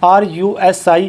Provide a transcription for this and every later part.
RUSI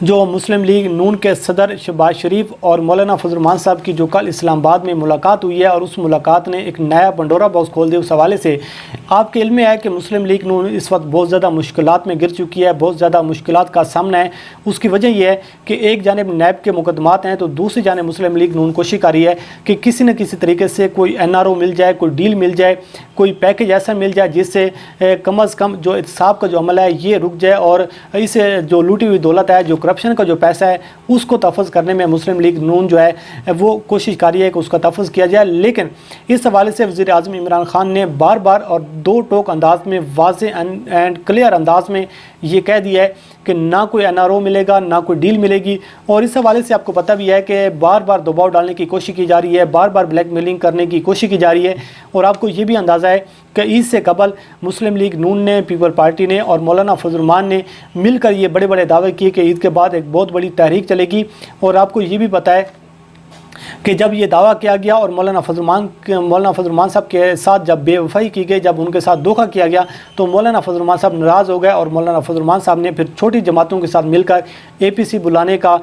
جو مسلم league نون کے صدر شہباز شریف اور مولانا فضل الرحمان صاحب کی جو کل اسلام آباد میں ملاقات ہوئی ہے اور اس ملاقات نے ایک نیا پنڈورا باکس کھول دیا، اس حوالے سے آپ کے علم میں ہے کہ مسلم لیگ نون اس وقت بہت زیادہ مشکلات میں گر چکی ہے، بہت زیادہ مشکلات کا سامنا ہے۔ اس کی وجہ یہ ہے کہ ایک جانب نیب کے مقدمات ہیں تو دوسری جانب مسلم لیگ نون کوشش کر رہی ہے کہ کسی نہ کسی طریقے سے کوئی NRO مل جائے، کوئی ڈیل مل جائے، کوئی پیکج ایسا مل جائے جس سے کم از کم جو احتساب کا جو عمل ہے یہ رک جائے اور اس جو لوٹی ہوئی دولت ہے، جو کرپشن کا جو پیسہ ہے، اس کو تحفظ کرنے میں مسلم لیگ نون جو ہے وہ کوشش کر رہی ہے کہ اس کا تحفظ کیا جائے۔ لیکن اس حوالے سے وزیر اعظم عمران خان نے بار بار اور دو ٹوک انداز میں، واضح اینڈ کلیئر انداز میں یہ کہہ دیا ہے کہ نہ کوئی NRO ملے گا، نہ کوئی ڈیل ملے گی۔ اور اس حوالے سے آپ کو پتہ بھی ہے کہ بار بار دباؤ ڈالنے کی کوشش کی جا رہی ہے، بار بار بلیک میلنگ کرنے کی کوشش کی جا رہی ہے۔ اور آپ کو یہ بھی اندازہ ہے کہ عید سے قبل مسلم لیگ نون نے، پیپل پارٹی نے اور مولانا فضل الرحمان نے مل کر یہ بڑے بڑے دعوے کیے کہ عید کے بعد ایک بہت بڑی تحریک چلے گی۔ اور آپ کو یہ بھی پتہ ہے کہ جب یہ دعویٰ کیا گیا اور مولانا فضل الرحمان صاحب کے ساتھ جب بے وفائی کی گئی، جب ان کے ساتھ دھوکہ کیا گیا تو مولانا فضل الرحمان صاحب ناراض ہو گئے اور مولانا فضل الرحمان صاحب نے پھر چھوٹی جماعتوں کے ساتھ مل کر APC بلانے کا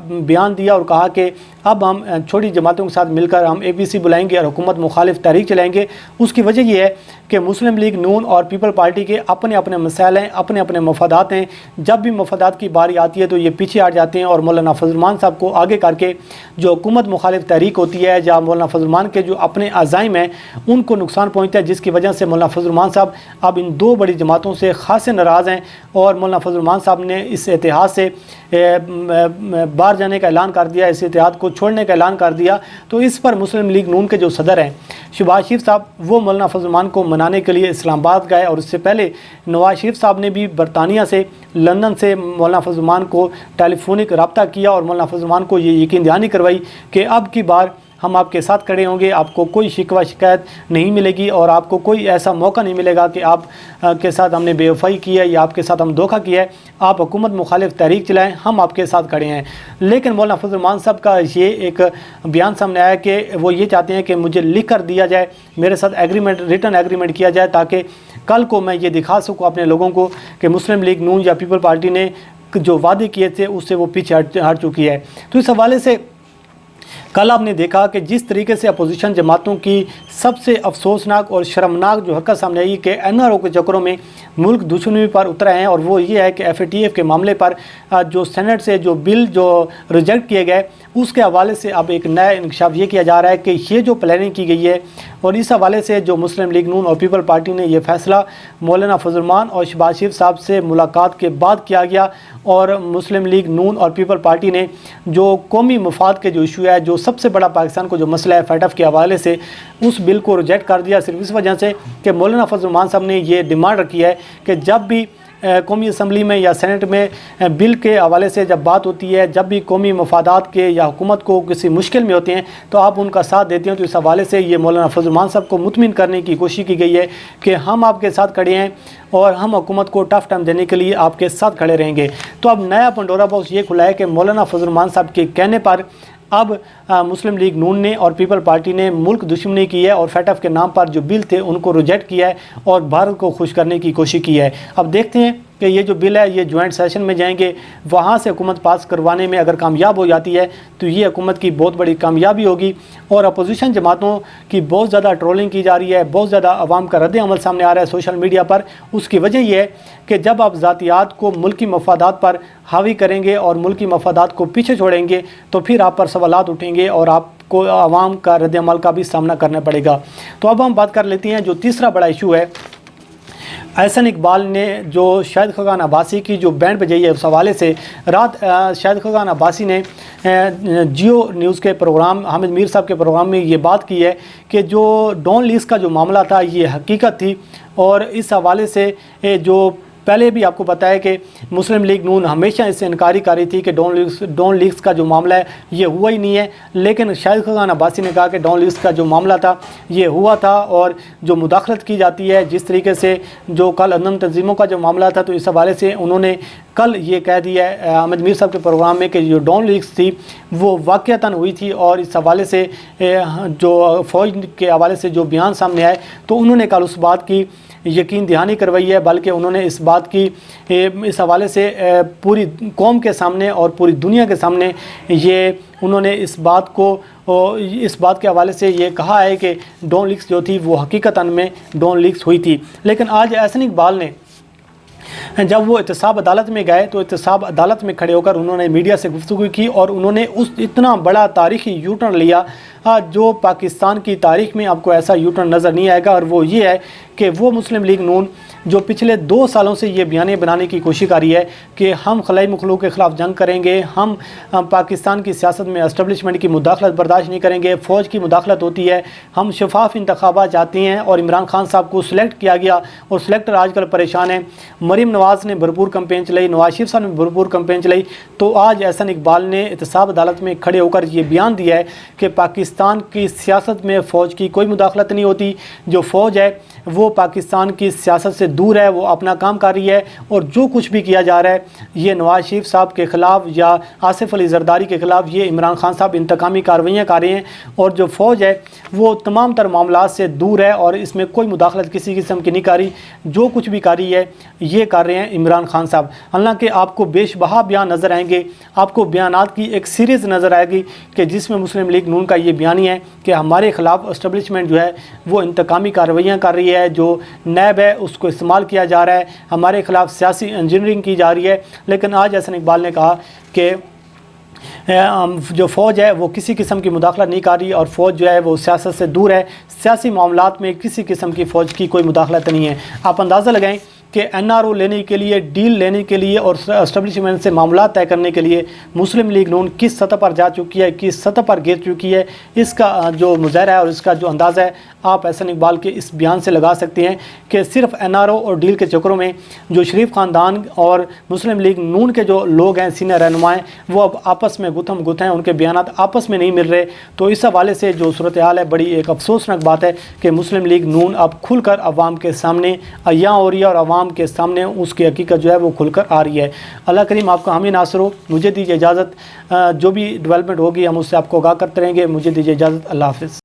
بیان دیا اور کہا کہ اب ہم چھوٹی جماعتوں کے ساتھ مل کر ہم APC بلائیں گے اور حکومت مخالف تحریک چلائیں گے۔ اس کی وجہ یہ ہے کہ مسلم لیگ نون اور پیپل پارٹی کے اپنے اپنے مسائل ہیں، اپنے اپنے مفادات ہیں۔ جب بھی مفادات کی باری آتی ہے تو یہ پیچھے ہٹ جاتے ہیں اور مولانا فضل الرحمان صاحب کو آگے کر کے جو حکومت مخالف تحریک ہوتی ہے یا مولانا فضل الرحمان کے جو اپنے عزائم ہیں ان کو نقصان پہنچتا ہے، جس کی وجہ سے مولانا فضل الرحمان صاحب اب ان دو بڑی جماعتوں سے خاصے ناراض ہیں اور مولانا فضل الرحمان صاحب نے اس اتحاد سے باہر جانے کا اعلان کر دیا، اس اتحاد کو چھوڑنے کا اعلان کر دیا۔ تو اس پر مسلم لیگ نون کے جو صدر ہیں شہباز شریف صاحب، وہ مولانا فضل الرحمان کو منانے کے لیے اسلام آباد گئے اور اس سے پہلے نواز شریف صاحب نے بھی برطانیہ سے، لندن سے مولانا فضل الرحمان کو ٹیلی فونک رابطہ کیا اور مولانا فضل الرحمان کو یہ یقین دہانی کروائی کہ اب کی بار ہم آپ کے ساتھ کھڑے ہوں گے، آپ کو کوئی شکوہ شکایت نہیں ملے گی اور آپ کو کوئی ایسا موقع نہیں ملے گا کہ آپ کے ساتھ ہم نے بے وفائی کی ہے یا آپ کے ساتھ ہم دھوکہ کیا ہے، آپ حکومت مخالف تحریک چلائیں، ہم آپ کے ساتھ کھڑے ہیں۔ لیکن مولانا فضل الرحمان صاحب کا یہ ایک بیان سامنے آیا کہ وہ یہ چاہتے ہیں کہ مجھے لکھ کر دیا جائے، میرے ساتھ ایگریمنٹ، ریٹن ایگریمنٹ کیا جائے تاکہ کل کو میں یہ دکھا سکوں اپنے لوگوں کو کہ مسلم لیگ نون یا پیپل پارٹی نے جو وعدے کیے تھے اس سے وہ پیچھے ہٹ چکی ہے۔ تو اس حوالے سے کل آپ نے دیکھا کہ جس طریقے سے اپوزیشن جماعتوں کی سب سے افسوسناک اور شرمناک جو حرکت سامنے آئی کہ NRO کے چکروں میں ملک دشمنی پر اترے ہیں، اور وہ یہ ہے کہ FATF کے معاملے پر جو سینٹ سے جو بل جو ریجیکٹ کیے گئے اس کے حوالے سے اب ایک نیا انکشاف یہ کیا جا رہا ہے کہ یہ جو پلاننگ کی گئی ہے، اور اس حوالے سے جو مسلم لیگ نون اور پیپل پارٹی نے یہ فیصلہ مولانا فضل الرحمان اور شہباز شریف صاحب سے ملاقات کے بعد کیا گیا، اور مسلم لیگ نون اور پیپل پارٹی نے جو قومی مفاد کے جو ایشو ہے، جو سب سے بڑا پاکستان کو جو مسئلہ ہے FATF کے حوالے سے، اس بل کو ریجیکٹ کر دیا، صرف اس وجہ سے کہ مولانا فضل الرحمان صاحب نے یہ ڈیمانڈ رکھی ہے کہ جب بھی قومی اسمبلی میں یا سینٹ میں بل کے حوالے سے جب بات ہوتی ہے، جب بھی قومی مفادات کے یا حکومت کو کسی مشکل میں ہوتے ہیں تو آپ ان کا ساتھ دیتے ہیں۔ تو اس حوالے سے یہ مولانا فضل الرحمان صاحب کو مطمئن کرنے کی کوشش کی گئی ہے کہ ہم آپ کے ساتھ کھڑے ہیں اور ہم حکومت کو ٹف ٹائم دینے کے لیے آپ کے ساتھ کھڑے رہیں گے۔ تو اب نیا پنڈورا باکس یہ کھلا ہے کہ مولانا فضل الرحمان صاحب کے کہنے پر اب مسلم لیگ نون نے اور پیپل پارٹی نے ملک دشمنی کی ہے اور FATF کے نام پر جو بل تھے ان کو ریجیکٹ کیا ہے اور بھارت کو خوش کرنے کی کوشش کی ہے۔ اب دیکھتے ہیں کہ یہ جو بل ہے یہ جوائنٹ سیشن میں جائیں گے، وہاں سے حکومت پاس کروانے میں اگر کامیاب ہو جاتی ہے تو یہ حکومت کی بہت بڑی کامیابی ہوگی، اور اپوزیشن جماعتوں کی بہت زیادہ ٹرولنگ کی جا رہی ہے، بہت زیادہ عوام کا رد عمل سامنے آ رہا ہے سوشل میڈیا پر۔ اس کی وجہ یہ ہے کہ جب آپ ذاتیات کو ملکی مفادات پر حاوی کریں گے اور ملکی مفادات کو پیچھے چھوڑیں گے تو پھر آپ پر سوالات اٹھیں گے اور آپ کو عوام کا رد عمل کا بھی سامنا کرنا پڑے گا۔ تو اب ہم بات کر لیتے ہیں جو تیسرا بڑا ایشو ہے، احسن اقبال نے جو شاہد خاقان عباسی کی جو بینڈ بجائی ہے، اس حوالے سے رات شاہد خاقان عباسی نے جیو نیوز کے پروگرام، حامد میر صاحب کے پروگرام میں یہ بات کی ہے کہ جو ڈون لیز کا جو معاملہ تھا یہ حقیقت تھی، اور اس حوالے سے جو پہلے بھی آپ کو پتہ ہے کہ مسلم لیگ نون ہمیشہ اس سے انکاری کر رہی تھی کہ ڈون لیگز کا جو معاملہ ہے یہ ہوا ہی نہیں ہے، لیکن شاہد خاقان عباسی نے کہا کہ ڈون لیگز کا جو معاملہ تھا یہ ہوا تھا، اور جو مداخلت کی جاتی ہے جس طریقے سے جو کل عدم تنظیموں کا جو معاملہ تھا، تو اس حوالے سے انہوں نے کل یہ کہہ دیا ہے حامد میر صاحب کے پروگرام میں کہ جو ڈون لیگز تھی وہ واقعتاً ہوئی تھی، اور اس حوالے سے جو فوج کے حوالے سے جو بیان سامنے آئے تو انہوں نے کل اس بات کی یقین دہانی کروائی ہے، بلکہ انہوں نے اس بات کی اس حوالے سے پوری قوم کے سامنے اور پوری دنیا کے سامنے انہوں نے اس بات کے حوالے سے یہ کہا ہے کہ ڈون لیکس جو تھی وہ حقیقتاً میں ڈون لیکس ہوئی تھی۔ لیکن آج احسن اقبال نے جب وہ احتساب عدالت میں گئے تو احتساب عدالت میں کھڑے ہو کر انہوں نے میڈیا سے گفتگو کی اور انہوں نے اتنا بڑا تاریخی یو ٹرن لیا جو پاکستان کی تاریخ میں آپ کو ایسا یو ٹرن نظر نہیں آئے گا، اور وہ یہ ہے کہ وہ مسلم لیگ نون جو پچھلے 2 سالوں سے یہ بیانیہ بنانے کی کوشش کر رہی ہے کہ ہم خلائی مخلوق کے خلاف جنگ کریں گے، ہم پاکستان کی سیاست میں اسٹیبلشمنٹ کی مداخلت برداشت نہیں کریں گے، فوج کی مداخلت ہوتی ہے، ہم شفاف انتخابات چاہتے ہیں، اور عمران خان صاحب کو سلیکٹ کیا گیا اور سلیکٹر آج کل پریشان ہیں۔ مریم نواز نے بھرپور کمپین چلائی، نواز شریف صاحب نے بھرپور کمپین چلائی، تو آج احسن اقبال نے احتساب عدالت میں کھڑے ہو کر یہ بیان دیا ہے کہ پاکستان کی سیاست میں فوج کی کوئی مداخلت نہیں ہوتی، جو فوج ہے وہ پاکستان کی سیاست سے دور ہے، وہ اپنا کام کر رہی ہے، اور جو کچھ بھی کیا جا رہا ہے یہ نواز شریف صاحب کے خلاف یا آصف علی زرداری کے خلاف یہ عمران خان صاحب انتقامی کارروائیاں کر رہے ہیں، اور جو فوج ہے وہ تمام تر معاملات سے دور ہے اور اس میں کوئی مداخلت کسی قسم کی نہیں کر رہی، جو کچھ بھی کر رہی ہے یہ کر رہے ہیں عمران خان صاحب۔ حالانکہ آپ کو بے شبہ بیان نظر آئیں گے، آپ کو بیانات کی ایک سیریز نظر آئے گی کہ جس میں مسلم لیگ نون کا یہ بیانی ہے کہ ہمارے خلاف اسٹیبلشمنٹ جو ہے وہ انتقامی کارروائیاں کر رہی ہے، جو نیب ہے اس کو استعمال کیا جا رہا ہے، ہمارے خلاف سیاسی انجینئرنگ کی جا رہی ہے۔ لیکن آج احسن اقبال نے کہا کہ جو فوج ہے وہ کسی قسم کی مداخلت نہیں کر رہی، اور فوج جو ہے وہ سیاست سے دور ہے، سیاسی معاملات میں کسی قسم کی فوج کی کوئی مداخلت نہیں ہے۔ آپ اندازہ لگائیں کہ NRO لینے کے لیے، ڈیل لینے کے لیے اور اسٹیبلشمنٹ سے معاملات طے کرنے کے لیے مسلم لیگ نون کس سطح پر جا چکی ہے، کس سطح پر گر چکی ہے، اس کا جو مظاہرہ ہے اور اس کا جو اندازہ ہے آپ احسن اقبال کے اس بیان سے لگا سکتے ہیں کہ صرف NRO اور ڈیل کے چکروں میں جو شریف خاندان اور مسلم لیگ نون کے جو لوگ ہیں، سینئر رہنما ہیں، وہ اب آپس میں گتھم گتھ ہیں، ان کے بیانات آپس میں نہیں مل رہے۔ تو اس حوالے سے جو صورتحال ہے بڑی ایک افسوسناک بات ہے کہ مسلم لیگ نون اب کھل کر عوام کے سامنے عیاں ہو رہی ہے، اور عوام کے سامنے اس کی حقیقت جو ہے وہ کھل کر آ رہی ہے۔ اللہ کریم آپ کا حامی ناصر ہو۔ مجھے دیجیے اجازت، جو بھی ڈیولپمنٹ ہوگی ہم اس سے آپ کو آگاہ کرتے رہیں گے۔ مجھے دیجیے اجازت، اللہ حافظ۔